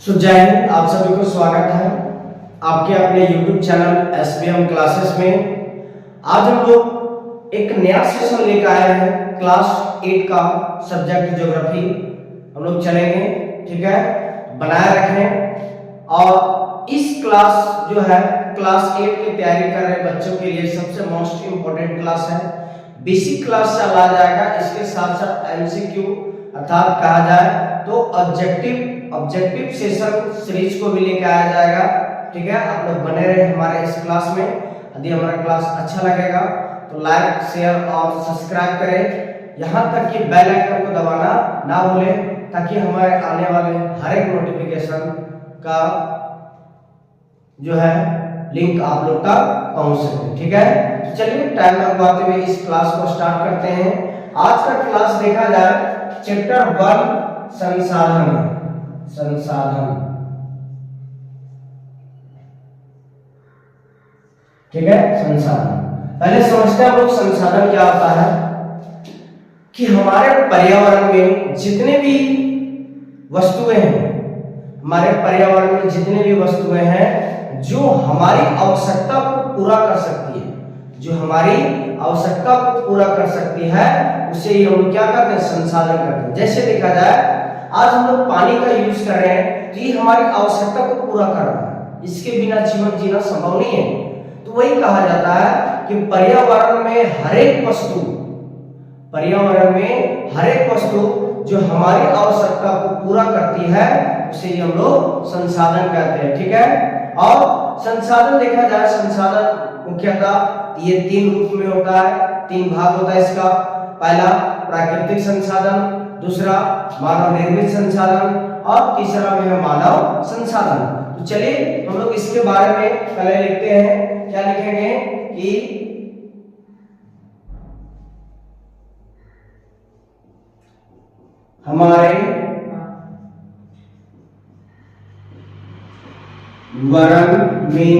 जय हिंद। आप सभी को स्वागत है आपके अपने YouTube चैनल SBM क्लासेस में। आज हम लोग एक नया सेशन लेकर आए हैं क्लास 8 का सब्जेक्ट ज्योग्राफी हम लोग चलेंगे। ठीक है, बनाए रखें। और इस क्लास जो है क्लास 8 की तैयारी कर रहे बच्चों के लिए सबसे मोस्ट इम्पोर्टेंट क्लास है। बेसिक क्लास चला जाएगा, इसके साथ साथ MCQ अर्थात कहा जाए तो ऑब्जेक्टिव सेशन सीरीज को भी लेकर आया जाएगा। ठीक है, आप लोग बने रहे हमारे इस क्लास में। यदि हमारा क्लास अच्छा लगेगा तो लाइक शेयर और सब्सक्राइब करें, यहाँ तक कि बेल आइकन को दबाना ना भूलें ताकि हमारे आने वाले हर एक नोटिफिकेशन का जो है लिंक आप लोग तक पहुंच सके। ठीक है, तो चलिए टाइम लगवाते हुए इस क्लास को स्टार्ट करते हैं। आज का क्लास देखा जाए चैप्टर 1 संसाधन। ठीक है, संसाधन पहले समझते हैं हम लोग संसाधन क्या होता है। कि हमारे पर्यावरण में जितने भी वस्तुएं हैं, हमारे पर्यावरण में जितने भी वस्तुएं हैं जो हमारी आवश्यकता को पूरा कर सकती है, जो हमारी आवश्यकता को पूरा कर सकती है, उसे ही हम क्या कहते हैं, संसाधन कहते हैं। जैसे देखा जाए आज हम लोग पानी का यूज कर रहे हैं तो ये हमारी आवश्यकता को पूरा कर रहा है, इसके बिना जीवन जीना संभव नहीं है। तो वही कहा जाता है कि पर्यावरण में हर एक वस्तु जो हमारी आवश्यकता को पूरा करती है उसे ही हम लोग संसाधन कहते हैं। ठीक है, और संसाधन देखा जाए, संसाधन मुख्यतः ये 3 रूप में होता है, 3 भाग होता है इसका। पहला प्राकृतिक संसाधन, दूसरा मानव निर्मित संसाधन और तीसरा में है मानव संसाधन। तो चलिए हम लोग इसके बारे में पहले लिखते हैं। क्या लिखेंगे कि हमारे वर्ण में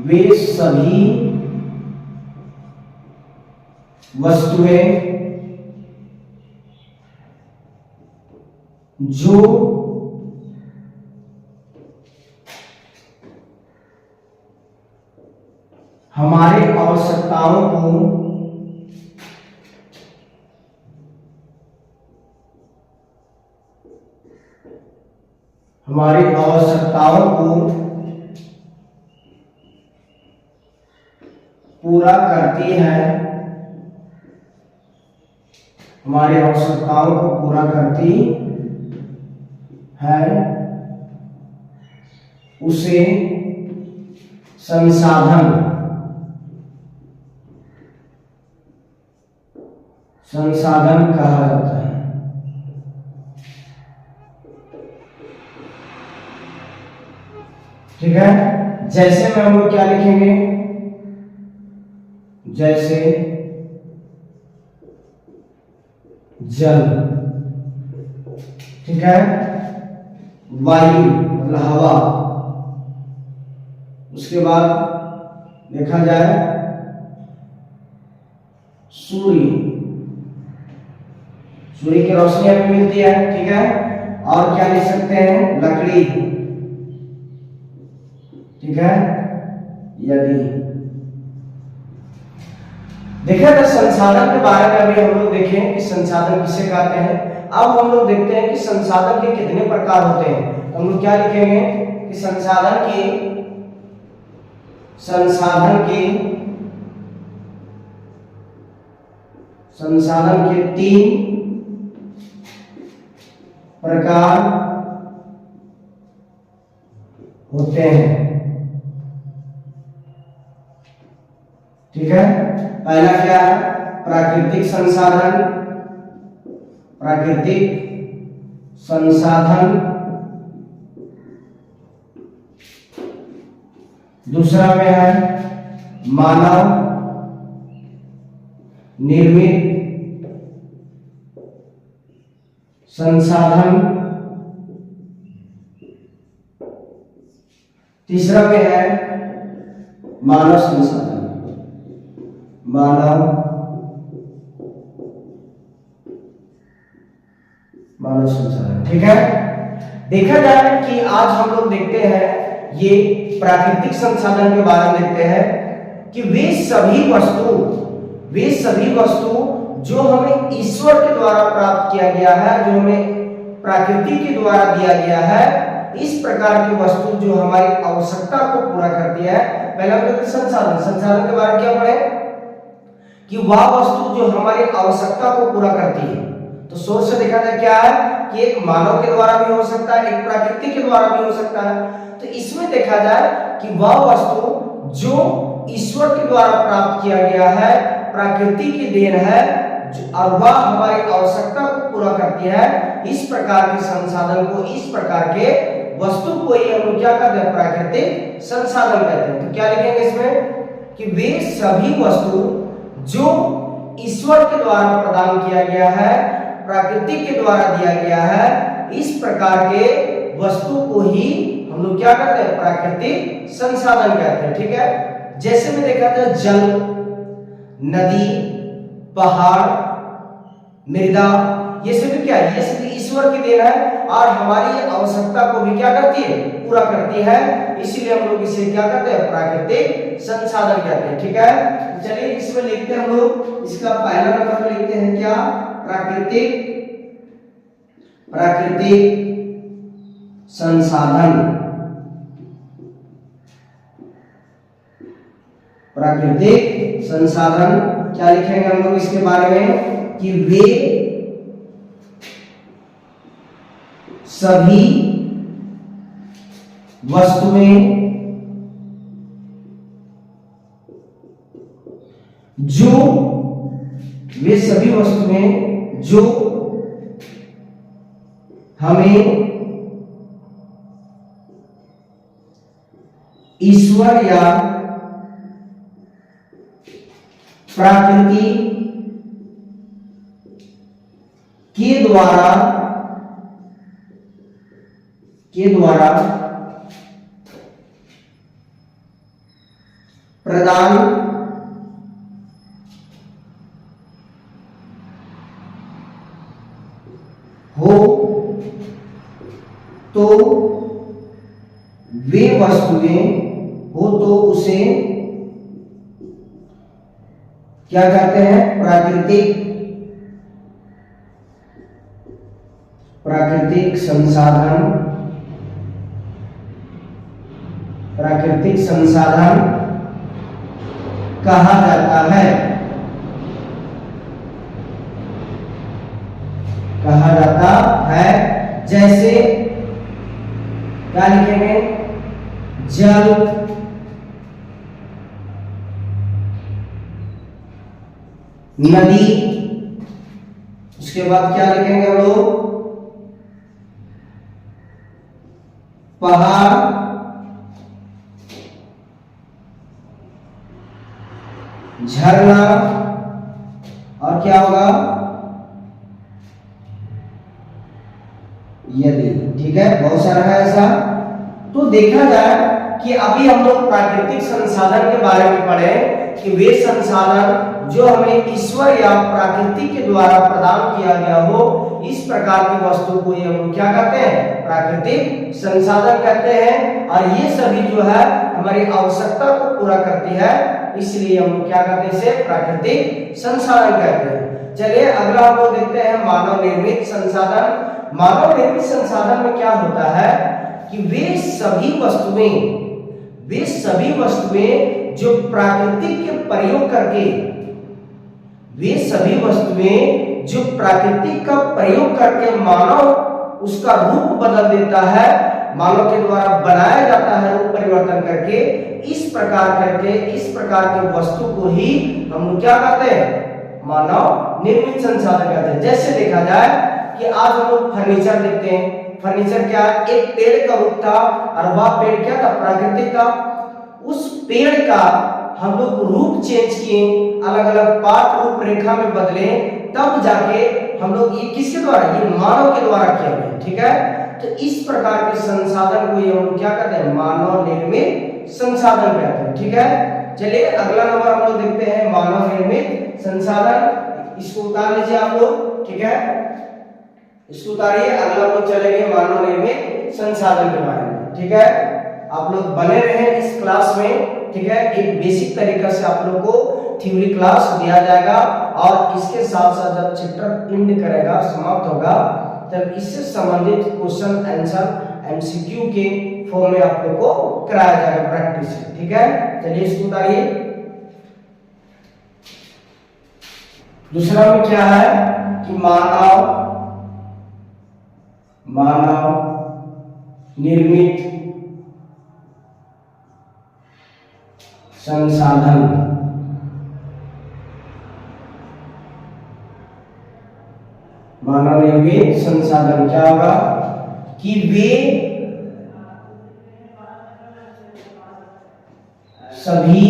वे सभी वस्तुएं जो हमारे आवश्यकताओं को पूरा करती है, हमारी आवश्यकताओं को पूरा करती है, उसे संसाधन कहा जाता है। ठीक है, जैसे में हम लोग क्या लिखेंगे, जैसे जल, ठीक है, वायु मतलब हवा, उसके बाद देखा जाए सूर्य की रोशनी हमें मिलती है। ठीक है, और क्या लिख सकते हैं, लकड़ी। ठीक है, यदि देखा तो संसाधन के बारे में अभी हम लोग देखें कि संसाधन किसे कहते हैं। अब हम लोग देखते हैं कि संसाधन के कितने प्रकार होते हैं। तो हम लोग क्या लिखेंगे कि संसाधन के 3 प्रकार होते हैं। ठीक है, पहला क्या है, प्राकृतिक संसाधन, दूसरा में है मानव निर्मित संसाधन, तीसरा में है मानव संसाधन। मानव संसाधन। ठीक है, देखा जाए कि आज हम लोग देखते हैं ये प्राकृतिक संसाधन के बारे में देखते हैं कि वे सभी वस्तु जो हमें ईश्वर के द्वारा प्राप्त किया गया है, जो हमें प्रकृति के द्वारा दिया गया है, इस प्रकार की वस्तु जो हमारी आवश्यकता को पूरा करती है। पहले हम देखते संसाधन के बारे में क्या पढ़े कि वह वस्तु जो हमारी आवश्यकता को पूरा करती है। तो सोर्स से देखा जाए क्या है कि एक मानव के द्वारा भी हो सकता है, एक प्रकृति के द्वारा भी हो सकता है। तो इसमें देखा जाए कि वह वस्तु जो ईश्वर के द्वारा प्राप्त किया गया है, प्रकृति की देन है, और वह हमारी आवश्यकता को पूरा करती है। इस प्रकार के संसाधन को, इस प्रकार के वस्तु को ही हम लोग क्या कहते हैं, प्राकृतिक संसाधन कहते हैं। तो क्या लिखेंगे इसमें कि वे सभी वस्तु जो ईश्वर के द्वारा प्रदान किया गया है, प्रकृति के द्वारा दिया गया है, इस प्रकार के वस्तु को ही हम लोग क्या कहते हैं, प्राकृतिक संसाधन कहते हैं। ठीक है, जैसे में देखा था जल, नदी, पहाड़, मृदा, ये सभी क्या है, ये सभी ईश्वर की देन है और हमारी आवश्यकता को भी क्या करती है, पूरा करती है। इसीलिए हम लोग इसे क्या कहते हैं, प्राकृतिक संसाधन कहते हैं। ठीक है, चलिए इसमें लिखते हैं हम लोग, इसका पहला नंबर में लिखते हैं क्या, प्राकृतिक संसाधन। प्राकृतिक संसाधन क्या लिखेंगे हम लोग इसके बारे में कि वे सभी वस्तुएं जो हमें ईश्वर या प्रकृति के द्वारा प्रदान हो तो वे वस्तुएं हो तो उसे क्या कहते हैं, प्राकृतिक संसाधन कहा जाता है। जैसे क्या लिखेंगे, जल, नदी, उसके बाद क्या लिखेंगे हम लोग, पहाड़, झरना, और क्या होगा, यदि। ठीक है, बहुत सारा है ऐसा। तो देखा जाए कि अभी हम लोग प्राकृतिक संसाधन के बारे में पढ़े कि वे संसाधन जो हमें ईश्वर या प्रकृति के द्वारा प्रदान किया गया हो, इस प्रकार की वस्तु को हम क्या कहते हैं, प्राकृतिक संसाधन कहते हैं। और ये सभी जो है हमारी आवश्यकता को पूरा करती है, इसलिए हम क्या कहते हैं, इसे प्राकृतिक संसाधन कहते हैं। चलिए अगला हम लोग देखते हैं मानव निर्मित संसाधन। मानव निर्मित संसाधन में क्या होता है कि वे सभी वस्तुएं जो प्राकृतिक के प्रयोग करके, वे सभी वस्तुएं जो प्राकृतिक का प्रयोग करके मानव उसका रूप बदल देता है, मानव के द्वारा बनाया जाता है रूप परिवर्तन करके, इस प्रकार के वस्तु को ही हम क्या कहते हैं, मानव निर्मित संसाधन कहते हैं। जैसे देखा जाए कि आज हम लोग फर्नीचर देखते हैं। फर्नीचर क्या, एक पेड़ का रूप था और वह पेड़ क्या था, प्राकृतिक था। उस पेड़ का हम लोग रूप चेंज किए, अलग अलग पार्ट रूप रेखा में बदले, तब जाके हम लोग ये किसके द्वारा, ये मानव के द्वारा किया गया। ठीक है, तो इस प्रकार के संसाधन को ये हम लोग क्या कहते हैं, मानव निर्मित संसाधन कहते हैं। ठीक है, चलिए अगला नंबर हम लोग देखते हैं मानव निर्मित संसाधन। इसको उतार लीजिए आप लोग। ठीक है, इसको उतारिए। अगला हम लोग चलेंगे मानव निर्मित संसाधन के बारे में। ठीक है, आप लोग बने रहे इस क्लास में। ठीक है, एक बेसिक तरीका से आप लोग को थ्योरी क्लास दिया जाएगा और इसके साथ साथ जब चैप्टर एंड करेगा, समाप्त होगा, तब इससे संबंधित क्वेश्चन आंसर एमसीक्यू के फॉर्म में आप लोग को कराया जाएगा प्रैक्टिस से। ठीक है, चलिए इसको उतारिए। दूसरा में क्या है कि मानव निर्मित संसाधन। मानव निर्मित संसाधन क्या होगा कि वे सभी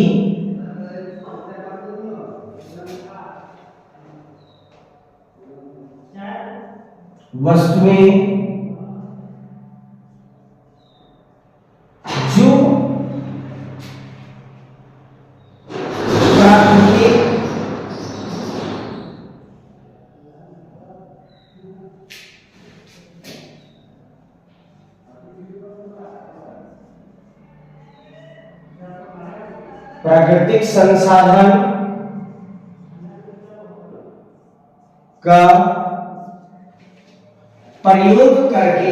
वस्तुएं जो प्राकृतिक संसाधन का प्रयोग करके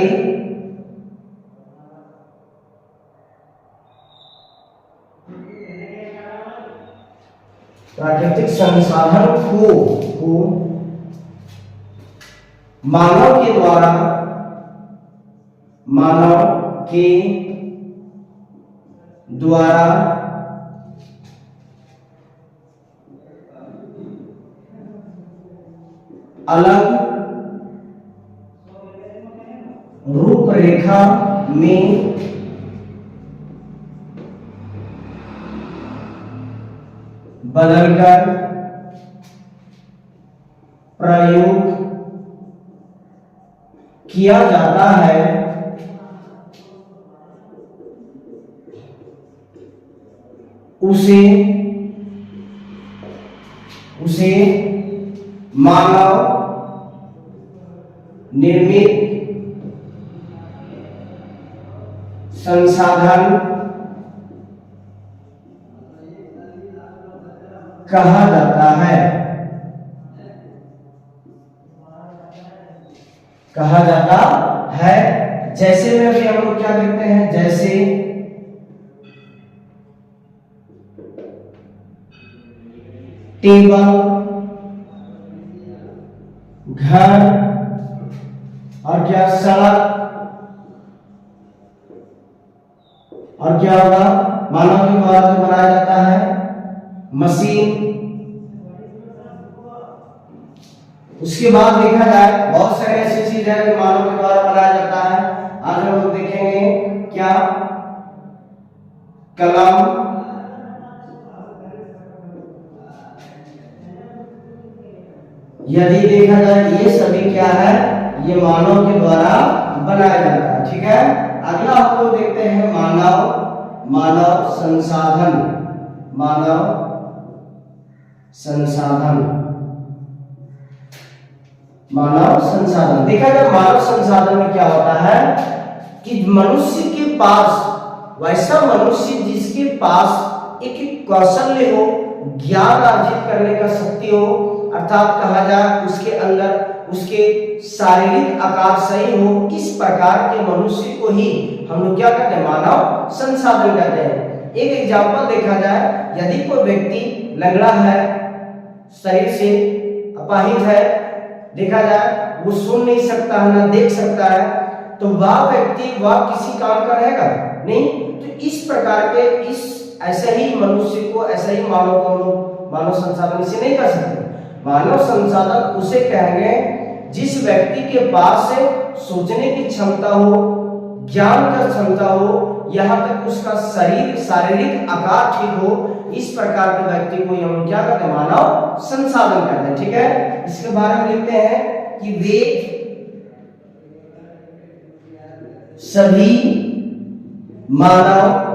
प्राकृतिक संसाधन को मानव के द्वारा अलग रूपरेखा में बदलकर प्रयोग किया जाता है, उसे मानव निर्मित संसाधन कहा जाता है। जैसे में भी हम लोग क्या देखते हैं, जैसे टेबल, घर और क्या सड़क, और क्या होगा मानव के द्वारा जो बनाया जाता है मशीन। उसके बाद देखा जाए बहुत सारे ऐसी चीज है जो मानव के द्वारा बनाया जाता है। आज हम लोग देखेंगे क्या, कलम, यदि देखा जाए ये सभी क्या है, ये मानव के द्वारा बनाया जाता है। ठीक है, अगला हम लोग देखते हैं मानव संसाधन। देखा जाए मानव संसाधन में क्या होता है कि मनुष्य के पास, वैसा मनुष्य जिसके पास एक कौशल्य हो, ज्ञान अर्जित करने का शक्ति हो, अर्थात कहा जाए उसके अंदर उसके शारीरिक आकार सही हो, इस प्रकार के मनुष्य को ही हम लोग क्या कहते हैं, मानव संसाधन कहते हैं। एक एग्जाम्पल देखा जाए, यदि कोई व्यक्ति लंगड़ा है, शरीर से अपाहिज है, देखा जाए वो सुन नहीं सकता है, ना देख सकता है, तो वह व्यक्ति वह किसी काम का रहेगा नहीं। तो इस प्रकार के ऐसे ही मनुष्य को, ऐसा ही मानव को मानव संसाधन इसे नहीं कर सकते। मानव संसाधन उसे कहेंगे जिस व्यक्ति के पास सोचने की क्षमता हो, ज्ञान का क्षमता हो, यहाँ तक उसका शारीरिक आकार ठीक हो, इस प्रकार के व्यक्ति को हम क्या कहते हैं, मानव संसाधन कहते हैं। ठीक है, इसके बारे में लिखते हैं कि वे सभी मानव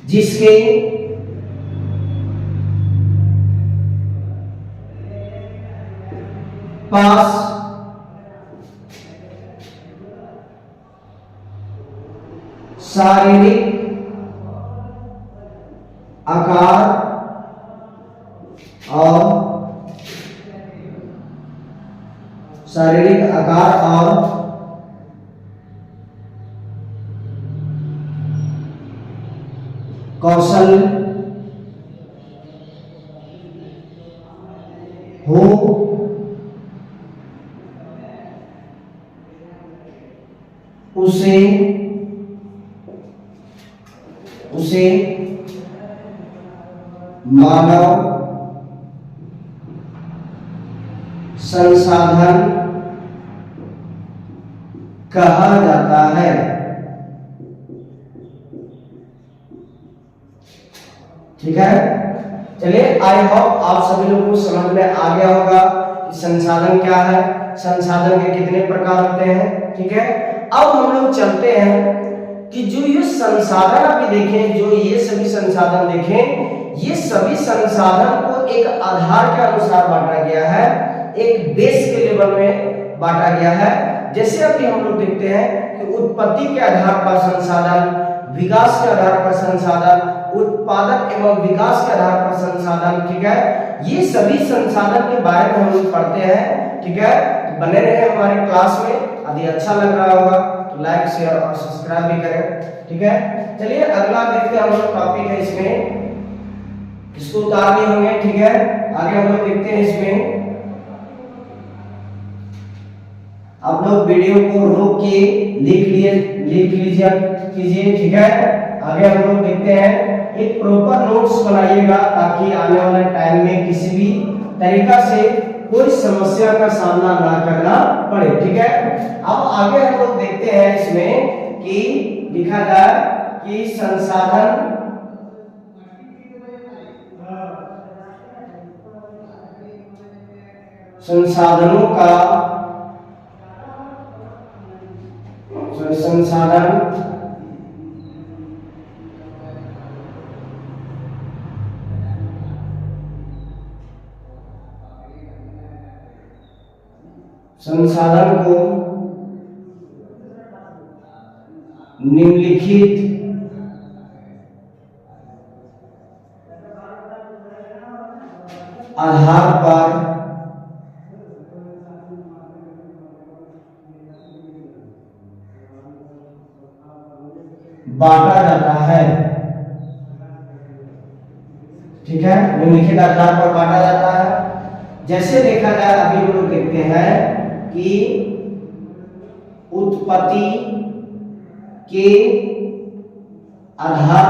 जिसके पास शारीरिक आकार और कौशल हो उसे मानव संसाधन कहा जाता है। ठीक है, चलिए आई होप आप सभी लोगों को समझ में आ गया होगा कि संसाधन क्या है, संसाधन के कितने प्रकार होते हैं। ठीक है, अब हम लोग चलते हैं कि जो ये संसाधन अभी देखें, जो ये सभी संसाधन देखें, ये सभी संसाधन को एक आधार के अनुसार बांटा गया है, एक बेस के लेवल में बांटा गया है। जैसे अभी हम लोग देखते हैं कि उत्पत्ति के आधार पर संसाधन, विकास के आधार पर संसाधन, उत्पादक एवं विकास के आधार पर संसाधन। ठीक है, ये सभी संसाधन के बारे में हम लोग पढ़ते हैं। ठीक है, तो बने रहे हमारे क्लास में। यदि अच्छा लग रहा होगा तो लाइक शेयर और सब्सक्राइब भी करें। ठीक है, चलिए अगला देखते हैं हम लोग टॉपिक है इसमें, इसको उतार लिए होंगे। ठीक है, आगे हम लोग देखते हैं इसमें। आप लोग वीडियो को रोक के लिख लीजिए कीजिए। ठीक है, आगे हम लोग देखते हैं। एक प्रॉपर नोट्स बनाइएगा ताकि आने वाले टाइम में किसी भी तरीका से कोई समस्या का सामना ना करना पड़े। ठीक है, अब आगे हम लोग देखते हैं इसमें कि लिखा जाए कि संसाधन को निम्नलिखित आधार पर बांटा जाता है। ठीक है, निम्नलिखित आधार पर बांटा जाता है। जैसे देखा जाए, अभी हम लोग देखते हैं कि उत्पत्ति के आधार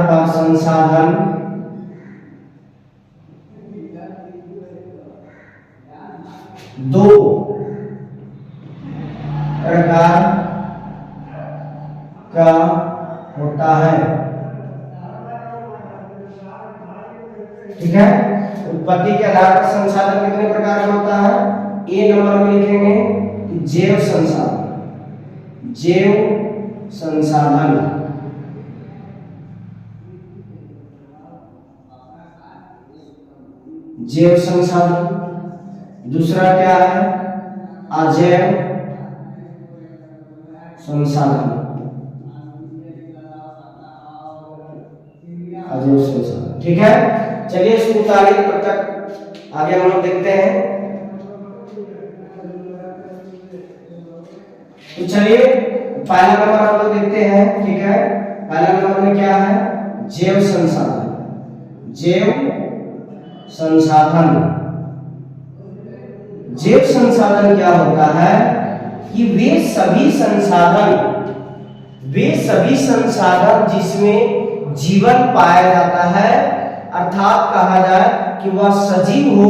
पर संसाधन दो प्रकार का होता है। ठीक है, उत्पत्ति के आधार पर संसाधन कितने प्रकार का होता है? ए नंबर में लिखेंगे कि जैव संसाधन, जैव संसाधन। दूसरा क्या है? अजैव संसाधन, ठीक है। चलिए इसको उतारिए, तब तक आगे हम लोग देखते हैं। तो चलिए पहला नंबर हम लोग देखते हैं, ठीक है। पहला नंबर में क्या है? जैव संसाधन। जैव संसाधन क्या होता है कि वे सभी संसाधन जिसमें जीवन पाया जाता है, अर्थात कहा जाए कि वह सजीव हो,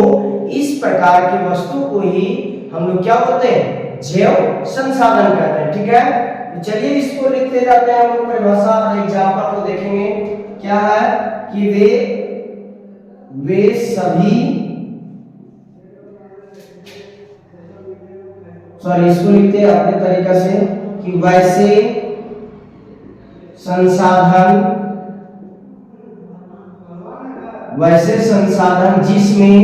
इस प्रकार की वस्तु को ही हम लोग क्या बोलते हैं? जैव संसाधन कहते हैं, ठीक है। तो चलिए इसको लिखते जाते हैं, हम लोग परिभाषा और एग्जांपल को देखेंगे। क्या है कि वे सभी, सॉरी इसको लिखते हैं अपने तरीका से कि वैसे संसाधन जिसमें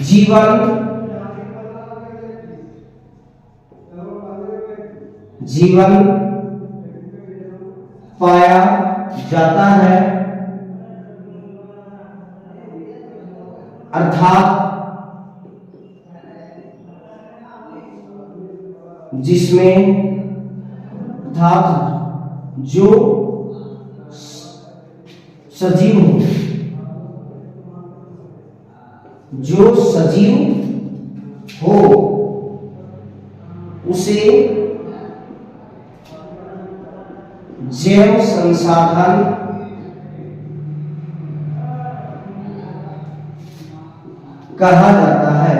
जीवन जीवन पाया जाता है, अर्थात जिसमें जो सजीव हो, जो सजीव हो उसे जैव संसाधन कहा जाता है,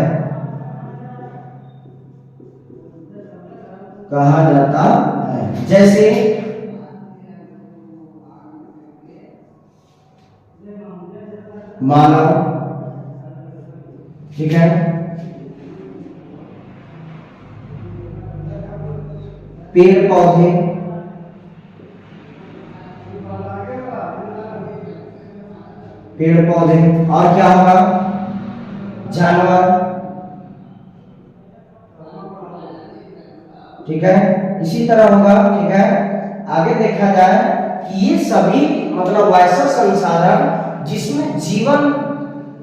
जैसे मानव, ठीक है, पेड़ पौधे, और क्या होगा, जानवर, ठीक है, इसी तरह होगा, ठीक है। आगे देखा जाए कि ये सभी मतलब वैसा संसाधन जिसमें जीवन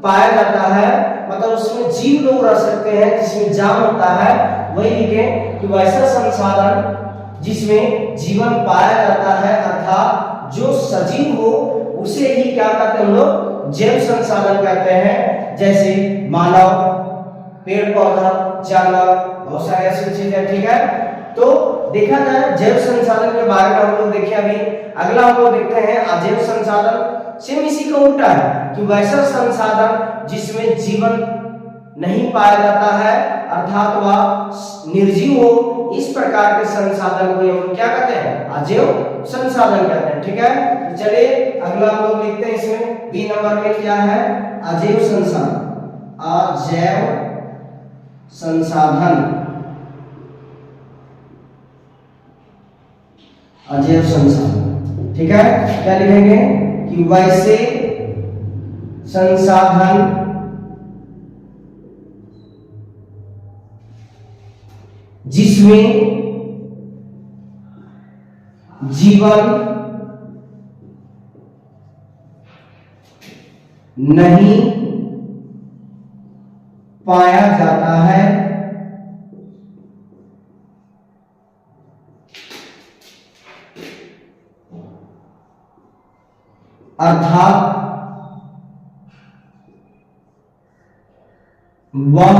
पाया जाता है, मतलब उसमें जीव लोग रह सकते हैं, जिसमें जान होता है, वही लिखे कि वैसा संसाधन जिसमें जीवन पाया जाता है, अर्थात जो सजीव हो उसे ही क्या कहते हैं हम लोग, जैव संसाधन कहते हैं। जैसे मानव, पेड़ पौधा, जानवर, बहुत सारे ऐसी चीजें, ठीक है। तो देखा जाए जैव संसाधन के बारे में हम लोग देखें। अभी अगला हम लोग देखते हैं अजैव संसाधन। सेम इसी का उल्टा है कि वैसा संसाधन जिसमें जीवन नहीं पाया जाता है, अर्थात वह निर्जीव हो, इस प्रकार के संसाधन को हम क्या कहते हैं, अजैव संसाधन कहते हैं, ठीक है। चलिए अगला हम लोग लिखते हैं, इसमें बी नंबर में क्या है, अजैव संसाधन, अजैव संसाधन, अजैव संसाधन, ठीक है। क्या लिखेंगे कि वैसे संसाधन जिसमें जीवन नहीं पाया जाता है, अर्थात वह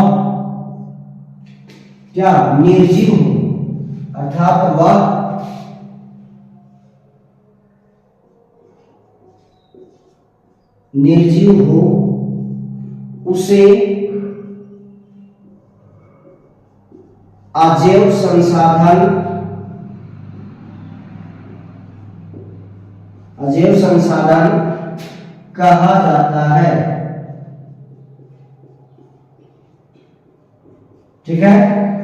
क्या निर्जीव हो, अर्थात वह निर्जीव हो, उसे अजैव संसाधन, अजैव संसाधन कहा जाता है, ठीक है।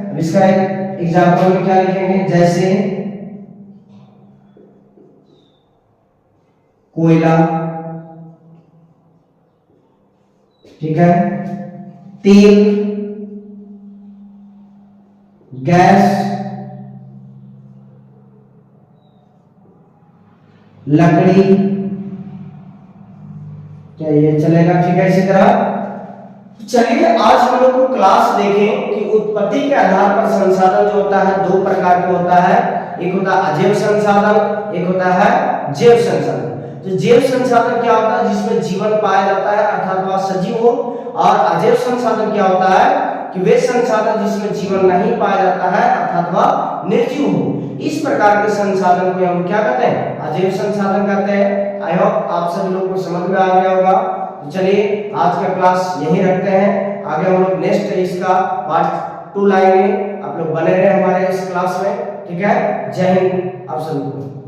अब इसका एक एग्जाम्पल में क्या लिखेंगे, जैसे कोयला, ठीक है, तेल, गैस, लकड़ी, क्या ये चलेगा, ठीक है। इसी तरह चलिए आज हम लोग को क्लास देखें कि उत्पत्ति के आधार पर संसाधन जो होता है दो प्रकार के होता है, एक होता है अजैव संसाधन, एक होता है जैव संसाधन। तो जैव संसाधन क्या होता है, जिसमें जीवन पाया जाता है, अर्थात वह सजीव हो, और अजैव संसाधन क्या होता है कि वे संसाधन जिसमें जीवन नहीं पाया जाता है, अर्थात वह निर्जीव हो। इस प्रकार के संसाधन को हम क्या कहते हैं, अजैव संसाधन कहते हैं। आई होप आप सभी लोगों को समझ में आ गया होगा। तो चलिए आज का क्लास यहीं रखते हैं, आगे हम लोग नेक्स्ट इसका पार्ट 2 लाएंगे। आप लोग बने रहे हमारे इस क्लास में, ठीक है। जय हिंद आप सभी को।